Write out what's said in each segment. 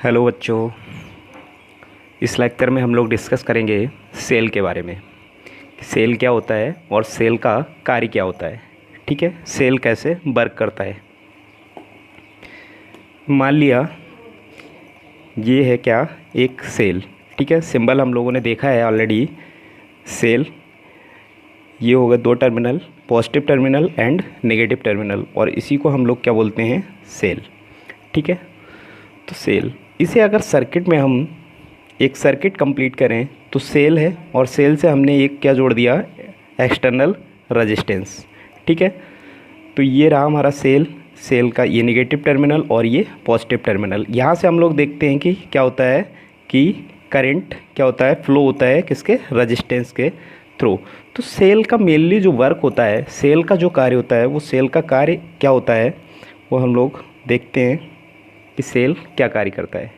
Hello बच्चों। इस lecture में हम लोग डिस्कस करेंगे सेल के बारे में। सेल क्या होता है और सेल का कार्य क्या होता है। ठीक है, सेल कैसे वर्क करता है। मान लिया ये है क्या, एक सेल। ठीक है, सिंबल हम लोगों ने देखा है ऑलरेडी। सेल ये होगा दो terminal, positive terminal and negative terminal, और इसी को हम लोग क्या बोलते हैं, सेल। ठीक है, तो सेल, इसे अगर सर्किट में हम एक सर्किट कंप्लीट करें तो सेल है, और सेल से हमने एक क्या जोड़ दिया, एक्सटर्नल रेजिस्टेंस। ठीक है, तो ये रहा हमारा सेल। सेल का ये नेगेटिव टर्मिनल और ये पॉजिटिव टर्मिनल। यहाँ से हम लोग देखते हैं कि क्या होता है कि करंट क्या होता है, फ्लो होता है किसके, रेजिस्टेंस के थ्रू। तो सेल का मेनली जो वर्क होता है, सेल का जो कार्य होता है, वो सेल का कार्य क्या होता है वो हम लोग देखते हैं कि सेल क्या कार्य करता है।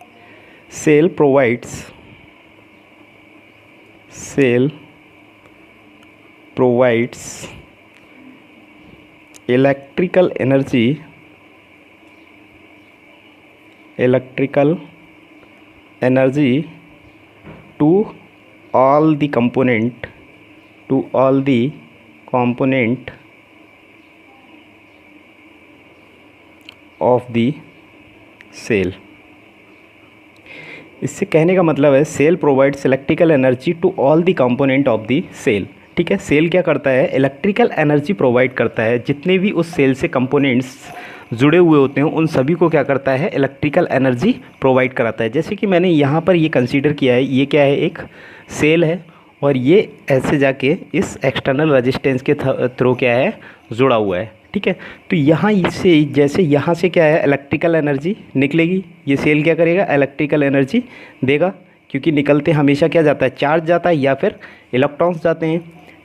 Cell provides electrical energy to all the component of the cell. इससे कहने का मतलब है cell provides electrical energy to all the component of the cell. ठीक है, सेल क्या करता है, इलेक्ट्रिकल एनर्जी प्रोवाइड करता है। जितने भी उस सेल से कंपोनेंट्स जुड़े हुए होते हैं उन सभी को क्या करता है, इलेक्ट्रिकल एनर्जी प्रोवाइड कराता है। जैसे कि मैंने यहाँ पर ये कंसीडर किया है, ये क्या है, एक सेल है, और ये ऐसे जाके इस एक्सटर्नल रेजिस्टेंस के थ्रू क्या है, जुड़ा हुआ है। ठीक है, तो यहाँ से जैसे यहाँ से क्या है, इलेक्ट्रिकल एनर्जी निकलेगी। ये सेल क्या करेगा, इलेक्ट्रिकल एनर्जी देगा, क्योंकि निकलते हमेशा क्या जाता है, चार्ज जाता है या फिर इलेक्ट्रॉन्स जाते हैं।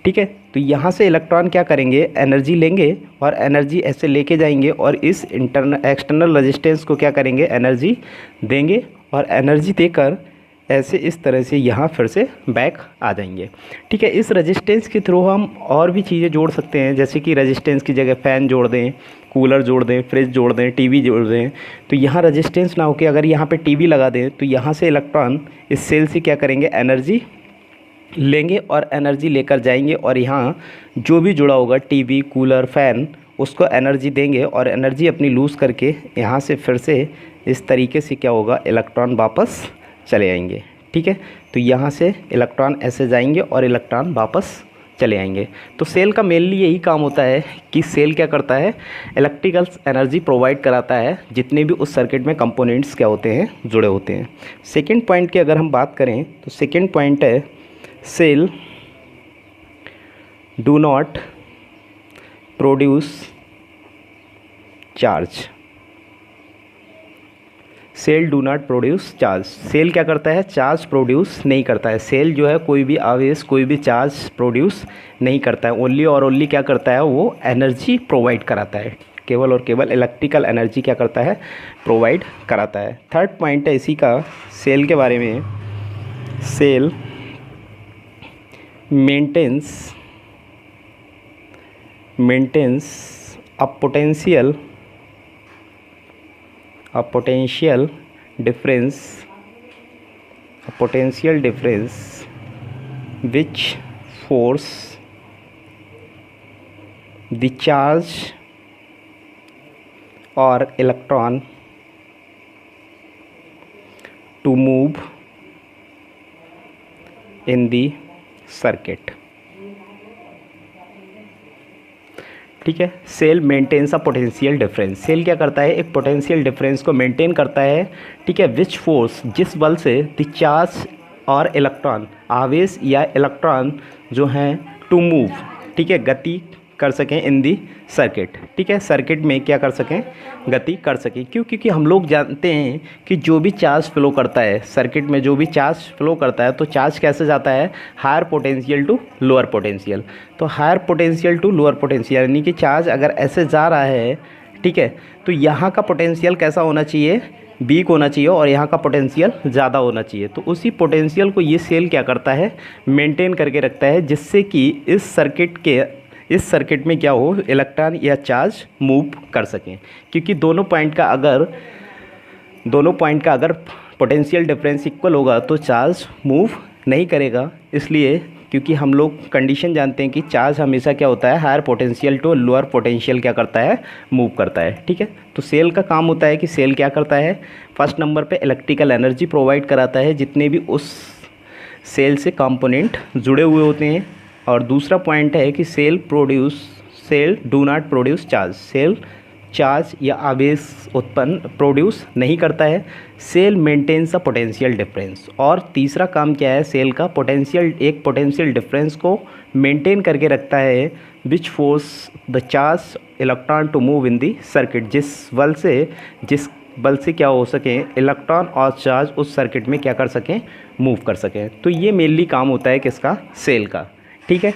ठीक है, तो यहाँ से इलेक्ट्रॉन क्या करेंगे, एनर्जी लेंगे, और एनर्जी ऐसे लेके जाएंगे और इस एक्सटर्नल रेजिस्टेंस को क्या करेंगे, एनर्जी देंगे, और एनर्जी देकर ऐसे इस तरह से यहाँ फिर से बैक आ जाएंगे। ठीक है, इस रेजिस्टेंस के थ्रू हम और भी चीज़ें जोड़ सकते हैं, जैसे कि रेजिस्टेंस की जगह फ़ैन जोड़ दें, कूलर जोड़ दें, फ्रिज जोड़ दें, टीवी जोड़ दें। तो यहाँ रेजिस्टेंस ना होकर अगर यहाँ पे टीवी लगा दें तो यहाँ से इलेक्ट्रॉन इस सेल से क्या करेंगे, एनर्जी लेंगे और एनर्जी लेकर जाएंगे, और यहाँ जो भी जुड़ा होगा टीवी, कूलर, फ़ैन, उसको एनर्जी देंगे, और एनर्जी अपनी लूज़ करके यहाँ से फिर से इस तरीके से क्या होगा, इलेक्ट्रॉन वापस चले आएंगे। ठीक है, तो यहाँ से इलेक्ट्रॉन ऐसे जाएंगे और इलेक्ट्रॉन वापस चले आएंगे। तो सेल का मेनली यही काम होता है कि सेल क्या करता है, इलेक्ट्रिकल एनर्जी प्रोवाइड कराता है जितने भी उस सर्किट में कंपोनेंट्स क्या होते हैं, जुड़े होते हैं। सेकंड पॉइंट की अगर हम बात करें तो सेकंड पॉइंट है, cell do not produce charge. Cell do not produce charge. Cell क्या करता है, चार्ज प्रोड्यूस नहीं करता है। सेल जो है कोई भी आवेश, कोई भी चार्ज प्रोड्यूस नहीं करता है। ओनली और ओनली क्या करता है, वो एनर्जी प्रोवाइड कराता है। केवल और केवल इलेक्ट्रिकल एनर्जी क्या करता है, प्रोवाइड कराता है। थर्ड पॉइंट है इसी का, सेल के बारे में, cell maintains a potential difference which force the charge or electron to move in the circuit। ठीक है, cell maintains a potential difference. Cell क्या करता है, एक पोटेंशियल डिफरेंस को मेंटेन करता है। ठीक है, विच फोर्स, जिस बल से द चार्ज और इलेक्ट्रॉन, आवेश या इलेक्ट्रॉन जो हैं, टू मूव, ठीक है, गति कर सकें इन दी सर्किट। ठीक है, सर्किट में क्या कर सकें, गति कर सकें। क्यों, क्योंकि हम लोग जानते हैं कि जो भी चार्ज फ्लो करता है सर्किट में, जो भी चार्ज फ्लो करता है, तो चार्ज कैसे जाता है, higher potential to lower potential. तो higher potential to lower potential, यानी कि चार्ज अगर ऐसे जा रहा है, ठीक है, तो यहाँ का पोटेंशियल कैसा होना चाहिए, वीक होना चाहिए, और यहाँ का पोटेंशियल ज़्यादा होना चाहिए। तो उसी पोटेंशियल को ये सेल क्या करता है, मेंटेन करके रखता है, जिससे कि इस सर्किट में क्या हो, इलेक्ट्रॉन या चार्ज मूव कर सकें। क्योंकि दोनों पॉइंट का अगर पोटेंशियल डिफरेंस इक्वल होगा तो चार्ज मूव नहीं करेगा, इसलिए क्योंकि हम लोग कंडीशन जानते हैं कि चार्ज हमेशा क्या होता है, higher potential to lower potential क्या करता है, मूव करता है। ठीक है, तो सेल का काम होता है कि सेल क्या करता है, फर्स्ट नंबर पे इलेक्ट्रिकल एनर्जी प्रोवाइड कराता है जितने भी उस सेल से कंपोनेंट जुड़े हुए होते हैं। और दूसरा पॉइंट है कि cell do not produce charge, cell charge या आवेश उत्पन्न प्रोड्यूस नहीं करता है, cell maintains a potential difference. और तीसरा काम क्या है, सेल का एक पोटेंशियल डिफरेंस को मेंटेन करके रखता है, which force the charge electron to move in the circuit, जिस बल से क्या हो सके, इलेक्ट्रॉन और चार्ज उस सर्किट में क्या कर सकें, मूव कर सकें। तो ये मेनली काम होता है किसका, सेल का। ठीक है,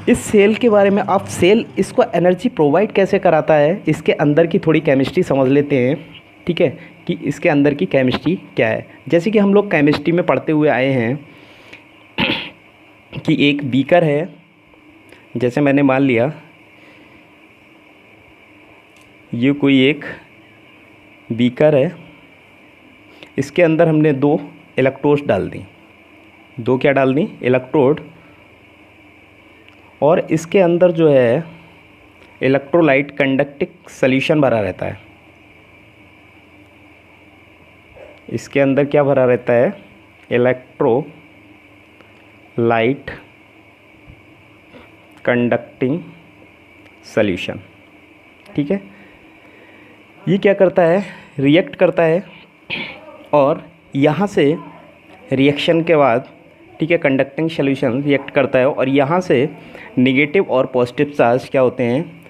इस सेल के बारे में आप सेल इसको एनर्जी प्रोवाइड कैसे कराता है, इसके अंदर की थोड़ी केमिस्ट्री समझ लेते हैं। ठीक है, कि इसके अंदर की केमिस्ट्री क्या है। जैसे कि हम लोग केमिस्ट्री में पढ़ते हुए आए हैं कि एक बीकर है, जैसे मैंने मान लिया ये कोई एक बीकर है, इसके अंदर हमने 2 इलेक्ट्रोड्स डाल दी, 2 क्या डाल दी, इलेक्ट्रोड, और इसके अंदर जो है इलेक्ट्रोलाइट कंडक्टिंग सॉल्यूशन भरा रहता है। इसके अंदर क्या भरा रहता है, इलेक्ट्रोलाइट कंडक्टिंग सॉल्यूशन। ठीक है, ये क्या करता है, रिएक्ट करता है, और यहाँ से रिएक्शन के बाद, ठीक है, कंडक्टिंग सॉल्यूशन रिएक्ट करता है और यहाँ से नेगेटिव और पॉजिटिव चार्ज क्या होते हैं,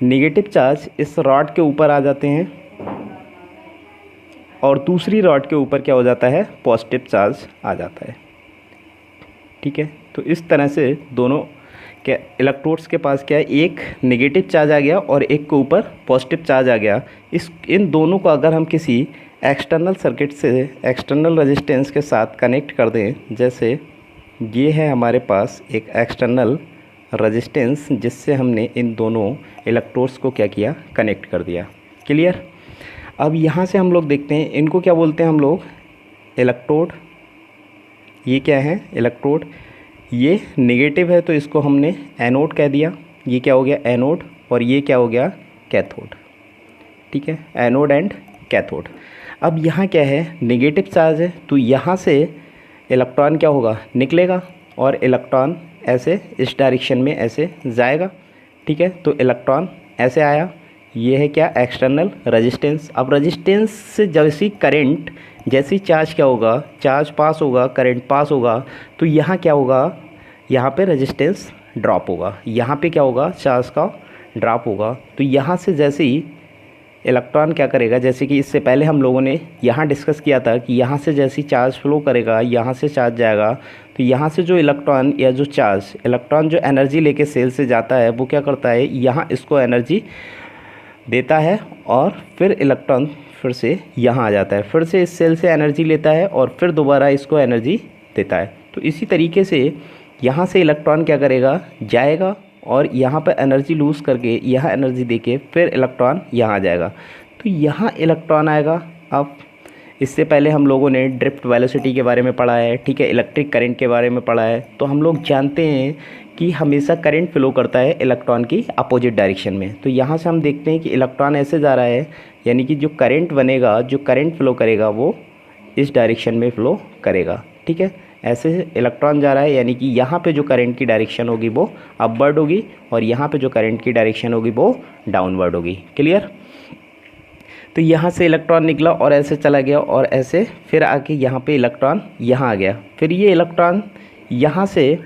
नेगेटिव चार्ज इस रॉड के ऊपर आ जाते हैं और दूसरी रॉड के ऊपर क्या हो जाता है, पॉजिटिव चार्ज आ जाता है। ठीक है, तो इस तरह से दोनों क्या इलेक्ट्रोड्स के पास क्या है, एक नेगेटिव चार्ज आ गया और एक के ऊपर पॉजिटिव चार्ज आ गया। इन दोनों को अगर हम किसी एक्सटर्नल सर्किट से एक्सटर्नल रेजिस्टेंस के साथ कनेक्ट कर दें, जैसे ये है हमारे पास एक एक्सटर्नल रेजिस्टेंस जिससे हमने इन दोनों इलेक्ट्रोड्स को क्या किया, कनेक्ट कर दिया। क्लियर। अब यहाँ से हम लोग देखते हैं इनको क्या बोलते हैं हम लोग, इलेक्ट्रोड। ये क्या है, इलेक्ट्रोड। ये नेगेटिव है तो इसको हमने एनोड कह दिया, ये क्या हो गया, एनोड, और ये क्या हो गया, कैथोड। ठीक है, एनोड एंड कैथोड। अब यहाँ क्या है, नेगेटिव चार्ज है तो यहाँ से इलेक्ट्रॉन क्या होगा, निकलेगा और इलेक्ट्रॉन ऐसे इस डायरेक्शन में ऐसे जाएगा। ठीक है, तो इलेक्ट्रॉन ऐसे आया, ये है क्या, एक्सटर्नल रेजिस्टेंस। अब रेजिस्टेंस से जैसी करंट, जैसी चार्ज क्या होगा, चार्ज पास होगा, करंट पास होगा, तो यहाँ क्या होगा, यहाँ पे रेजिस्टेंस ड्रॉप होगा, यहाँ पे क्या होगा, चार्ज का ड्रॉप होगा। तो यहाँ से जैसे ही इलेक्ट्रॉन क्या करेगा, जैसे कि इससे पहले हम लोगों ने यहाँ डिस्कस किया था कि यहाँ से जैसी चार्ज फ्लो करेगा, यहाँ से चार्ज जाएगा, तो यहाँ से जो इलेक्ट्रॉन या जो चार्ज, इलेक्ट्रॉन जो एनर्जी लेके सेल से जाता है वो क्या करता है, यहाँ इसको एनर्जी देता है और फिर इलेक्ट्रॉन फिर से यहाँ आ जाता है, फिर से इस सेल से एनर्जी लेता है और फिर दोबारा इसको एनर्जी देता है। तो इसी तरीके से यहाँ से इलेक्ट्रॉन क्या करेगा, जाएगा और यहाँ पर एनर्जी लूज़ करके यहाँ एनर्जी देके फिर इलेक्ट्रॉन यहाँ आ जाएगा। तो यहाँ इलेक्ट्रॉन आएगा। अब इससे पहले हम लोगों ने ड्रिफ्ट वेलोसिटी के बारे में पढ़ा है, ठीक है, इलेक्ट्रिक करंट के बारे में पढ़ा है। तो हम लोग जानते हैं कि हमेशा करंट फ्लो करता है इलेक्ट्रॉन की अपोजिट डायरेक्शन में। तो यहाँ से हम देखते हैं कि इलेक्ट्रॉन ऐसे जा रहा है, यानी कि जो करंट बनेगा, जो करंट फ्लो करेगा वो इस डायरेक्शन में फ्लो करेगा। ठीक है, ऐसे इलेक्ट्रॉन जा रहा है, यानी कि यहाँ पे जो करंट की डायरेक्शन होगी वो अपवर्ड होगी और यहाँ पे जो करंट की डायरेक्शन होगी वो डाउनवर्ड होगी। क्लियर। तो यहाँ से इलेक्ट्रॉन निकला और ऐसे चला गया और ऐसे फिर आके यहाँ पे इलेक्ट्रॉन यहाँ आ गया, फिर ये इलेक्ट्रॉन यहाँ से,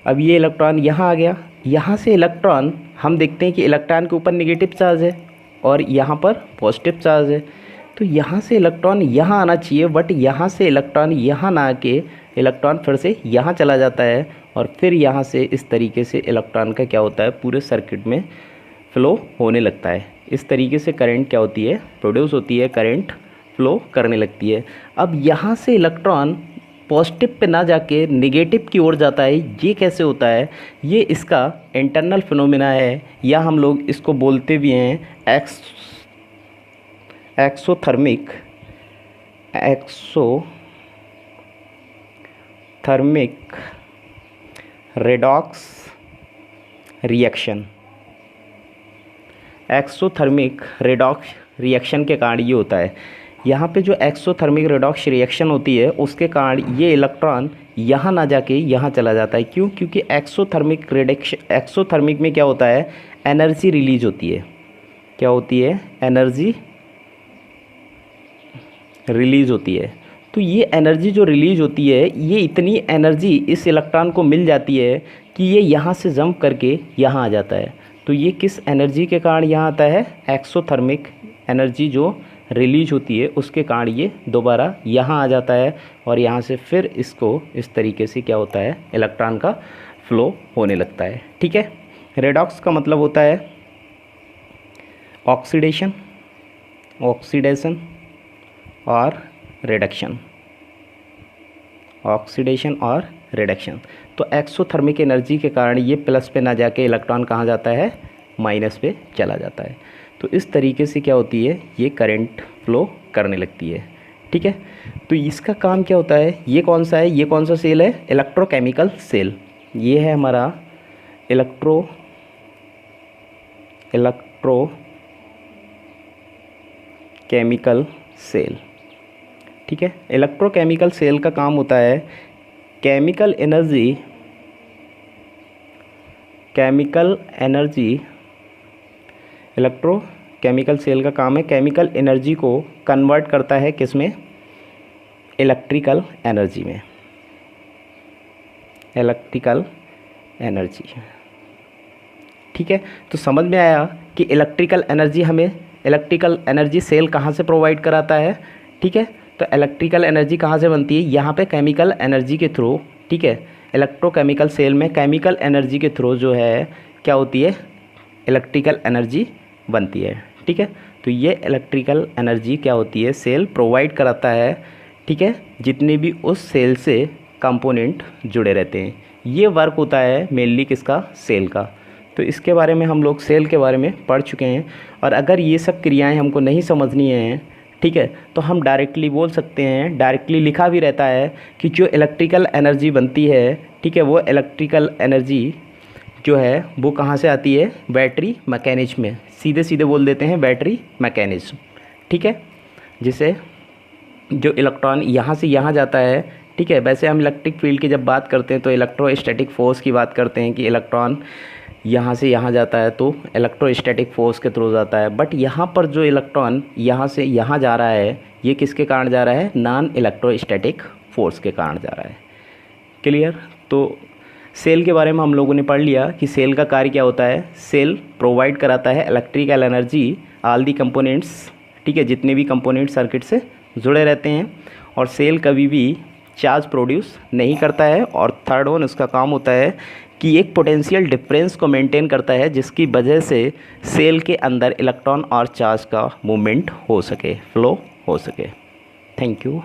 अब ये इलेक्ट्रॉन यहाँ आ गया। यहाँ से इलेक्ट्रॉन हम देखते हैं कि इलेक्ट्रॉन के ऊपर नेगेटिव चार्ज है और यहाँ पर पॉजिटिव चार्ज है। तो यहाँ से इलेक्ट्रॉन यहाँ आना चाहिए, बट यहाँ से इलेक्ट्रॉन यहाँ ना आके इलेक्ट्रॉन फिर से यहाँ चला जाता है और फिर यहाँ से इस तरीके से इलेक्ट्रॉन का क्या होता है, पूरे सर्किट में फ़्लो होने लगता है। इस तरीके से करंट क्या होती है, प्रोड्यूस होती है, करंट फ्लो करने लगती है। अब यहाँ से इलेक्ट्रॉन पॉजिटिव पे ना जाके नेगेटिव की ओर जाता है। ये कैसे होता है, ये इसका इंटरनल फिनोमेना है, या हम लोग इसको बोलते भी हैं exothermic exothermic redox reaction. Exothermic redox reaction के कारण ये होता है, यहाँ पे जो एक्सोथर्मिक रेडॉक्स रिएक्शन होती है उसके कारण ये इलेक्ट्रॉन यहाँ ना जाके यहाँ चला जाता है। क्यों? क्योंकि एक्सोथर्मिक में क्या होता है, एनर्जी रिलीज होती है। क्या होती है? एनर्जी रिलीज होती है। तो ये एनर्जी जो रिलीज होती है, ये इतनी एनर्जी इस इलेक्ट्रॉन को मिल जाती है कि ये यहाँ से जंप करके यहाँ आ जाता है। तो ये किस एनर्जी के कारण यहाँ आता है? एक्सोथर्मिक एनर्जी जो रिलीज होती है उसके कारण ये दोबारा यहाँ आ जाता है और यहाँ से फिर इसको इस तरीके से क्या होता है, इलेक्ट्रॉन का फ्लो होने लगता है। ठीक है। रेडॉक्स का मतलब होता है ऑक्सीडेशन और रिडक्शन। ऑक्सीडेशन और रिडक्शन। तो एक्सोथर्मिक एनर्जी के कारण ये प्लस पे ना जाके इलेक्ट्रॉन कहाँ जाता है? माइनस पे चला जाता है। तो इस तरीके से क्या होती है, ये करंट फ्लो करने लगती है। ठीक है। तो इसका काम क्या होता है? ये कौन सा है? ये कौन सा सेल है? Electrochemical cell. ये है हमारा इलेक्ट्रोकेमिकल सेल। ठीक है। इलेक्ट्रोकेमिकल सेल का काम होता है केमिकल एनर्जी। इलेक्ट्रोकेमिकल सेल का काम है केमिकल एनर्जी को कन्वर्ट करता है किस में? इलेक्ट्रिकल एनर्जी में। Electrical energy. ठीक है। तो समझ में आया कि इलेक्ट्रिकल एनर्जी सेल कहाँ से प्रोवाइड कराता है। ठीक है। तो इलेक्ट्रिकल एनर्जी कहाँ से बनती है? यहाँ पे केमिकल एनर्जी के थ्रू। ठीक है। इलेक्ट्रोकेमिकल सेल में केमिकल एनर्जी के थ्रू जो है क्या होती है, इलेक्ट्रिकल एनर्जी बनती है। ठीक है। तो ये इलेक्ट्रिकल एनर्जी क्या होती है, सेल प्रोवाइड कराता है। ठीक है। जितने भी उस सेल से कंपोनेंट जुड़े रहते हैं, ये वर्क होता है मेनली किसका? सेल का। तो इसके बारे में हम लोग सेल के बारे में पढ़ चुके हैं। और अगर ये सब क्रियाएं हमको नहीं समझनी हैं, ठीक है, तो हम डायरेक्टली बोल सकते हैं, डायरेक्टली लिखा भी रहता है कि जो इलेक्ट्रिकल एनर्जी बनती है, ठीक है, वो इलेक्ट्रिकल एनर्जी जो है वो कहाँ से आती है? बैटरी मैकेनिज्म में। सीधे सीधे बोल देते हैं बैटरी मैकेनिज्म। ठीक है। जिसे जो इलेक्ट्रॉन यहाँ से यहाँ जाता है। ठीक है। वैसे हम इलेक्ट्रिक फील्ड की जब बात करते हैं तो इलेक्ट्रोस्टैटिक फोर्स की बात करते हैं कि इलेक्ट्रॉन यहाँ से यहाँ जाता है तो इलेक्ट्रोस्टैटिक फोर्स के थ्रू जाता है। बट यहाँ पर जो इलेक्ट्रॉन यहाँ से यहाँ जा रहा है, ये किसके कारण जा रहा है? नॉन इलेक्ट्रोस्टैटिक फोर्स के कारण जा रहा है। क्लियर? तो सेल के बारे में हम लोगों ने पढ़ लिया कि सेल का कार्य क्या होता है। सेल प्रोवाइड कराता है electrical energy all the components. ठीक है। जितने भी कंपोनेंट सर्किट से जुड़े रहते हैं। और सेल कभी भी चार्ज प्रोड्यूस नहीं करता है। और थर्ड वन, उसका काम होता है कि एक पोटेंशियल डिफरेंस को मेंटेन करता है, जिसकी वजह से सेल के अंदर इलेक्ट्रॉन और चार्ज का मूवमेंट हो सके, फ्लो हो सके। Thank you.